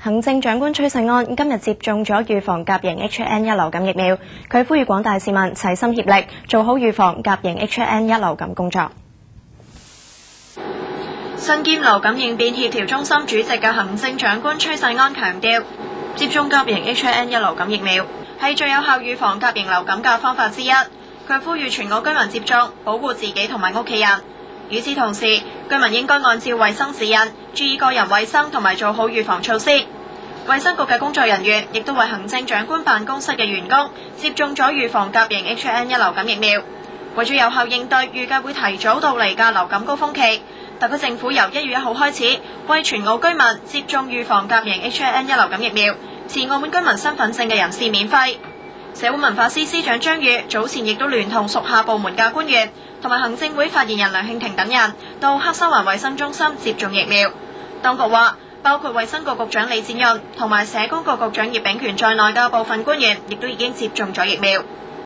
行政長官崔世安今日接種咗預防甲型 H1N1 流感疫苗，佢呼籲廣大市民齊心協力，做好預防甲型 H1N1 流感工作。身兼流感應變協調中心主席嘅行政長官崔世安強調，接種甲型 H1N1 流感疫苗係最有效預防甲型流感嘅方法之一。佢呼籲全澳居民接種，保護自己同埋屋企人。與此同時，居民應該按照衛生指引，注意個人衛生同埋做好預防措施。衛生局嘅工作人員亦都為行政長官辦公室嘅員工接種咗預防甲型 H1N1 流感疫苗。為咗有效應對預計會提早到嚟嘅流感高峰期，特區政府由1月1號開始，為全澳居民接種預防甲型 H1N1 流感疫苗，持澳門居民身份證嘅人士免費。社會文化司司長張宇早前亦都聯同屬下部門嘅官員同埋行政會發言人梁慶庭等人到黑沙環衛生中心接種疫苗。當局話，包括衛生局局長李展潤同埋社工局局長葉炳權在內嘅部分官員亦都已經接種咗疫苗。